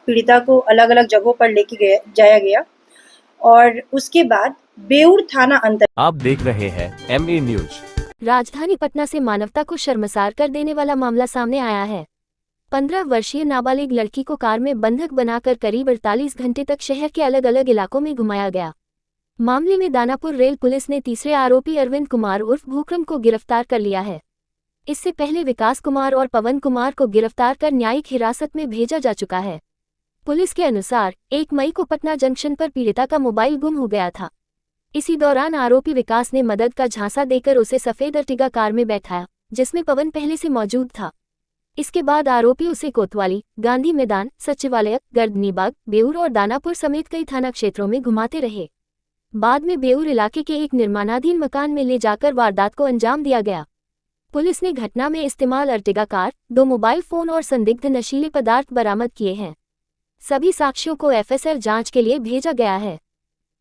पीड़िता को अलग अलग जगहों पर लेके जाया गया और उसके बाद बेउर थाना अंतर। आप देख रहे हैं MA न्यूज। राजधानी पटना से मानवता को शर्मसार कर देने वाला मामला सामने आया है। 15 वर्षीय नाबालिग लड़की को कार में बंधक बनाकर करीब 48 घंटे तक शहर के अलग अलग इलाकों में घुमाया गया। मामले में दानापुर रेल पुलिस ने तीसरे आरोपी अरविंद कुमार उर्फ भूक्रम को गिरफ्तार कर लिया है। इससे पहले विकास कुमार और पवन कुमार को गिरफ्तार कर न्यायिक हिरासत में भेजा जा चुका है। पुलिस के अनुसार 1 मई को पटना जंक्शन पर पीड़िता का मोबाइल गुम हो गया था। इसी दौरान आरोपी विकास ने मदद का झांसा देकर उसे सफेद अर्टिगा कार में बैठाया, जिसमें पवन पहले से मौजूद था। इसके बाद आरोपी उसे कोतवाली, गांधी मैदान, सचिवालय, गर्दनीबाग, बेउर और दानापुर समेत कई थाना क्षेत्रों में घुमाते रहे। बाद में बेउर इलाके के एक निर्माणाधीन मकान में ले जाकर वारदात को अंजाम दिया गया। पुलिस ने घटना में इस्तेमाल अर्टिगा कार, 2 मोबाइल फोन और संदिग्ध नशीले पदार्थ बरामद किए हैं। सभी साक्ष्यों को FSR जांच के लिए भेजा गया है।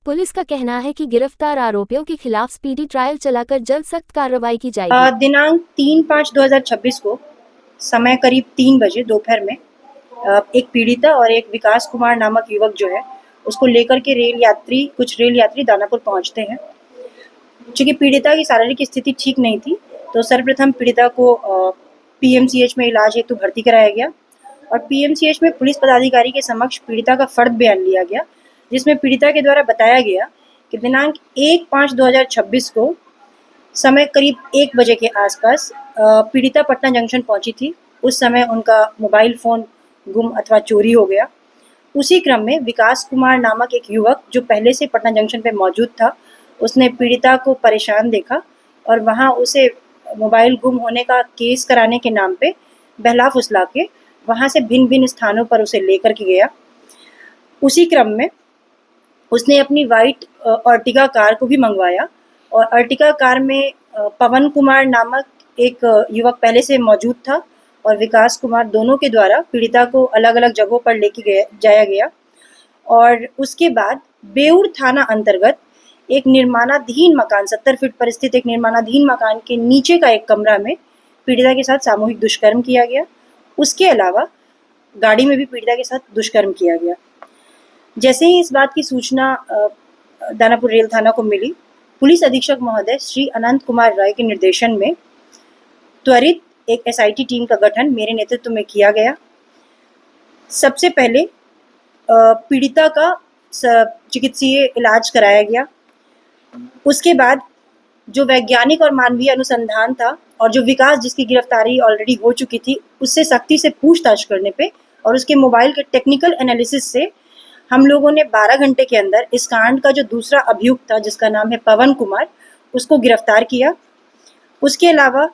पुलिस का कहना है कि गिरफ्तार आरोपियों के खिलाफ स्पीडी ट्रायल चलाकर जल्द सख्त कार्रवाई की जाएगी। दिनांक 3/5/2026 को समय करीब 3 बजे दोपहर में एक पीड़िता और एक विकास कुमार नामक युवक जो है उसको लेकर के कुछ रेल यात्री दानापुर पहुंचते हैं। चूंकि पीड़िता की शारीरिक स्थिति ठीक नहीं थी तो सर्वप्रथम पीड़िता को PMCH में इलाज हेतु भर्ती कराया गया और PMCH में पुलिस पदाधिकारी के समक्ष पीड़िता का फर्द बयान लिया गया, जिसमें पीड़िता के द्वारा बताया गया कि दिनांक 1/5/2026 को समय करीब 1 बजे के आसपास पीड़िता पटना जंक्शन पहुंची थी। उस समय उनका मोबाइल फ़ोन गुम अथवा चोरी हो गया। उसी क्रम में विकास कुमार नामक एक युवक जो पहले से पटना जंक्शन पे मौजूद था, उसने पीड़िता को परेशान देखा और वहां उसे मोबाइल गुम होने का केस कराने के नाम पे बहला फुसला के वहां से भिन्न भिन्न स्थानों पर उसे लेकर के गया। उसी क्रम में उसने अपनी वाइट अर्टिगा कार को भी मंगवाया और अर्टिगा कार में पवन कुमार नामक एक युवक पहले से मौजूद था और विकास कुमार दोनों के द्वारा पीड़िता को अलग अलग जगहों पर लेके जाया गया और उसके बाद बेउर थाना अंतर्गत एक निर्माणाधीन मकान 70 फीट पर स्थित एक निर्माणाधीन मकान के नीचे का एक कमरा में पीड़िता के साथ सामूहिक दुष्कर्म किया गया। उसके अलावा गाड़ी में भी पीड़िता के साथ दुष्कर्म किया गया। जैसे ही इस बात की सूचना दानापुर रेल थाना को मिली, पुलिस अधीक्षक महोदय श्री अनंत कुमार राय के निर्देशन में त्वरित एक SIT टीम का गठन मेरे नेतृत्व में किया गया। सबसे पहले पीड़िता का चिकित्सीय इलाज कराया गया। उसके बाद जो वैज्ञानिक और मानवीय अनुसंधान था और जो विकास जिसकी गिरफ्तारी ऑलरेडी हो चुकी थी, उससे सख्ती से पूछताछ करने पे और उसके मोबाइल के टेक्निकल एनालिसिस से हम लोगों ने 12 घंटे के अंदर इस कांड का जो दूसरा अभियुक्त था, जिसका नाम है पवन कुमार, उसको गिरफ्तार किया। उसके अलावा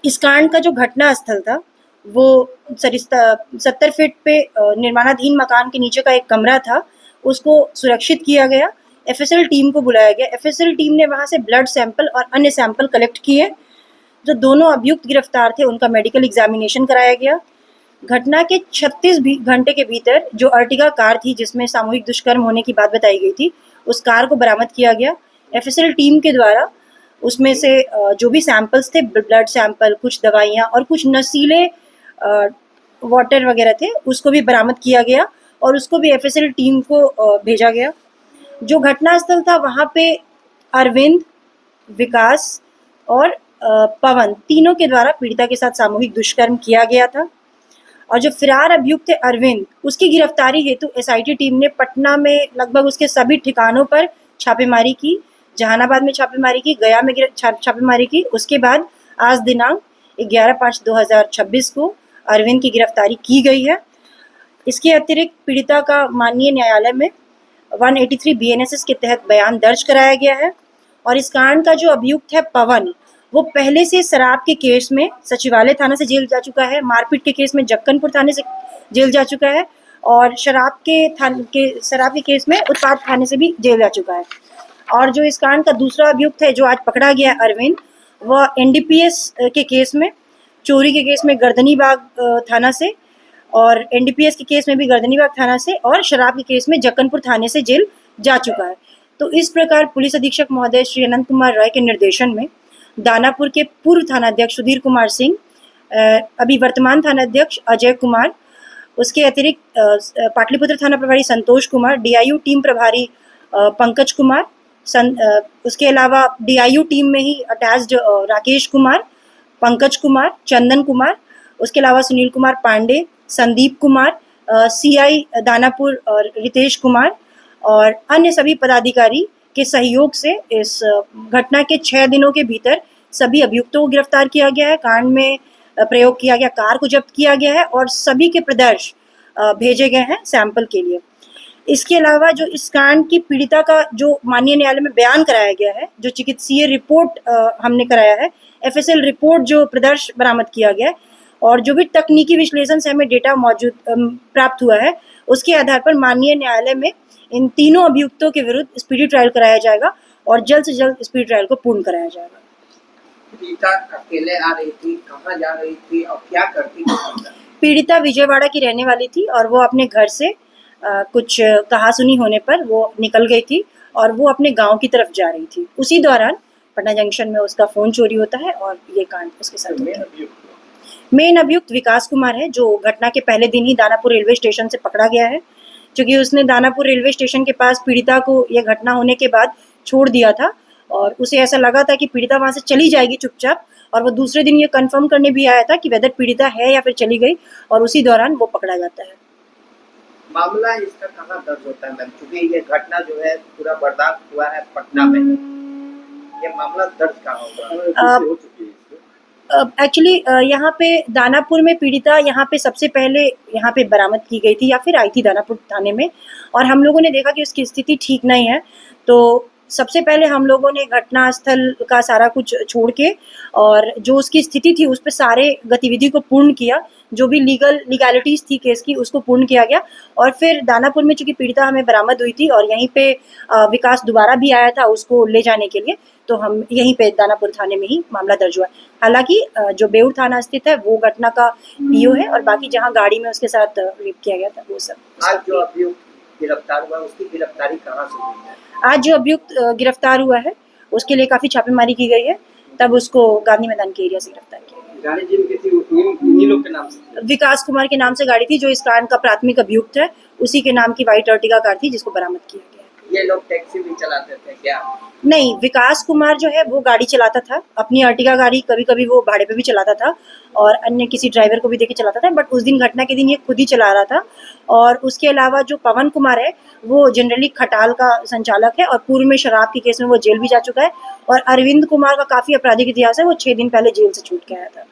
इस कांड का जो घटना स्थल था वो 70 फीट पे निर्माणाधीन मकान के नीचे का एक कमरा था, उसको सुरक्षित किया गया। FSL टीम को बुलाया गया। FSL टीम ने वहाँ से ब्लड सैंपल और अन्य सैंपल कलेक्ट किए। जो दोनों अभियुक्त गिरफ्तार थे उनका मेडिकल एग्जामिनेशन कराया गया। घटना के 36 घंटे के भीतर जो अर्टिगा कार थी जिसमें सामूहिक दुष्कर्म होने की बात बताई गई थी, उस कार को बरामद किया गया। FSL टीम के द्वारा उसमें से जो भी सैंपल्स थे, ब्लड सैंपल, कुछ दवाइयाँ और कुछ नशीले वाटर वगैरह थे, उसको भी बरामद किया गया और उसको भी FSL टीम को भेजा गया। जो घटनास्थल था वहाँ पे अरविंद, विकास और पवन तीनों के द्वारा पीड़िता के साथ सामूहिक दुष्कर्म किया गया था। और जो फरार अभियुक्त थे अरविंद, उसकी गिरफ्तारी हेतु SIT टीम ने पटना में लगभग उसके सभी ठिकानों पर छापेमारी की। जहानाबाद में छापेमारी की, गया में छापेमारी की। उसके बाद आज दिनांक 11/5/2026 को अरविंद की गिरफ्तारी की गई है। इसके अतिरिक्त पीड़िता का माननीय न्यायालय में 183 BNSS के तहत बयान दर्ज कराया गया है और इस कांड का जो अभियुक्त है पवन, वो पहले से शराब के केस में सचिवालय थाना से जेल जा चुका है, मारपीट के केस में जक्कनपुर थाने से जेल जा चुका है और शराब के केस में उत्पाद थाने से भी जेल जा चुका है। और जो इस कांड का दूसरा अभियुक्त है जो आज पकड़ा गया अरविंद, वह NDPS के केस में, चोरी के केस में गर्दनीबाग थाना से और NDPS के केस में भी गर्दनीबाग थाना से और शराब के केस में जक्कनपुर थाने से जेल जा चुका है। तो इस प्रकार पुलिस अधीक्षक महोदय श्री अनंत कुमार राय के निर्देशन में दानापुर के पूर्व थानाध्यक्ष सुधीर कुमार सिंह, अभी वर्तमान थानाध्यक्ष अजय कुमार उसके अतिरिक्त पाटलिपुत्र थाना प्रभारी संतोष कुमार, डीआईयू टीम प्रभारी पंकज कुमार, उसके अलावा डीआईयू टीम में ही अटैच्ड राकेश कुमार, पंकज कुमार, चंदन कुमार, उसके अलावा सुनील कुमार पांडे, संदीप कुमार, सीआई दानापुर रितेश कुमार और अन्य सभी पदाधिकारी के सहयोग से इस घटना के 6 दिनों के भीतर सभी अभियुक्तों को गिरफ्तार किया गया है। कांड में प्रयोग किया गया कार को जब्त किया गया है और सभी के प्रदर्श भेजे गए हैं सैंपल के लिए। इसके अलावा जो इस कांड की पीड़िता का जो माननीय न्यायालय में बयान कराया गया है, जो चिकित्सीय रिपोर्ट हमने कराया है, एफएसएल रिपोर्ट जो प्रदर्श बरामद किया गया है और जो भी तकनीकी विश्लेषण से हमें डेटा मौजूद प्राप्त हुआ है, उसके आधार पर माननीय न्यायालय में इन तीनों अभियुक्तों के विरुद्ध स्पीडी ट्रायल कराया जाएगा और जल्द से जल्द स्पीडी ट्रायल को पूर्ण कराया जाएगा। पीड़िता अकेले आ रही थी, कहाँ जा रही थी और क्या करती थी? पीड़िता विजयवाड़ा की रहने वाली थी और वो अपने घर से कुछ कहासुनी होने पर वो निकल गई थी और वो अपने गांव की तरफ जा रही थी। उसी दौरान पटना जंक्शन में उसका फोन चोरी होता है और ये कांड उसके साथ होता है। मेन अभियुक्त विकास कुमार है, जो घटना के पहले दिन ही दानापुर रेलवे स्टेशन से पकड़ा गया है, क्योंकि उसने दानापुर रेलवे स्टेशन के पास पीड़िता को यह घटना होने के बाद छोड़ दिया था और उसे ऐसा लगा था कि पीड़िता वहां से चली जाएगी चुपचाप, और वो दूसरे दिन ये कंफर्म करने भी आया था कि वेदर पीड़िता है या फिर चली गई, और उसी दौरान वो पकड़ा जाता है। मामला इसका कहाँ दर्ज होता है मैम? क्योंकि ये घटना जो है पूरा बर्दाश्त हुआ है पटना में, ये मामला दर्ज कहाँ होगा? एक्चुअली यहाँ पे दानापुर में पीड़िता यहाँ पे सबसे पहले यहाँ पे बरामद की गई थी या फिर आई थी दानापुर थाने में, और हम लोगों ने देखा कि उसकी स्थिति ठीक नहीं है, तो सबसे पहले हम लोगों ने घटनास्थल का सारा कुछ छोड़ के और जो उसकी स्थिति थी उस पर सारे गतिविधि को पूर्ण किया, जो भी लीगैलिटीज थी केस की उसको पूर्ण किया गया। और फिर दानापुर में चूंकि पीड़िता हमें बरामद हुई थी और यहीं पे विकास दोबारा भी आया था उसको ले जाने के लिए, तो हम यहीं पे दानापुर थाने में ही मामला दर्ज हुआ। हालांकि जो बेउर थाना स्थित है वो घटना का पीओ है और बाकी जहाँ गाड़ी में उसके साथ रेप किया गया था वो सब। आज जो अभियुक्त गिरफ्तार हुआ उसकी गिरफ्तारी कहाँ से हुई है? आज जो अभियुक्त गिरफ्तार हुआ है उसके लिए काफी छापेमारी की गई है, तब उसको गांधी मैदान के एरिया से गिरफ्तार किया गया। गाड़ी जिनकी थी इन्हीं लोग के नाम से? विकास कुमार के नाम से गाड़ी थी, जो इस कांड का प्राथमिक अभियुक्त है, उसी के नाम की व्हाइट अर्टिगा कार थी जिसको बरामद किया गया। ये लोग टैक्सी भी चलाते थे क्या? नहीं, विकास कुमार जो है वो गाड़ी चलाता था, अपनी अर्टिगा गाड़ी कभी कभी वो भाड़े पे भी चलाता था और अन्य किसी ड्राइवर को भी देके चलाता था, बट उस दिन घटना के दिन ये खुद ही चला रहा था। और उसके अलावा जो पवन कुमार है वो जनरली खटाल का संचालक है और पूर्व में शराब के केस में वो जेल भी जा चुका है, और अरविंद कुमार का काफी आपराधिक इतिहास है, वो 6 दिन पहले जेल से छूट के आया था।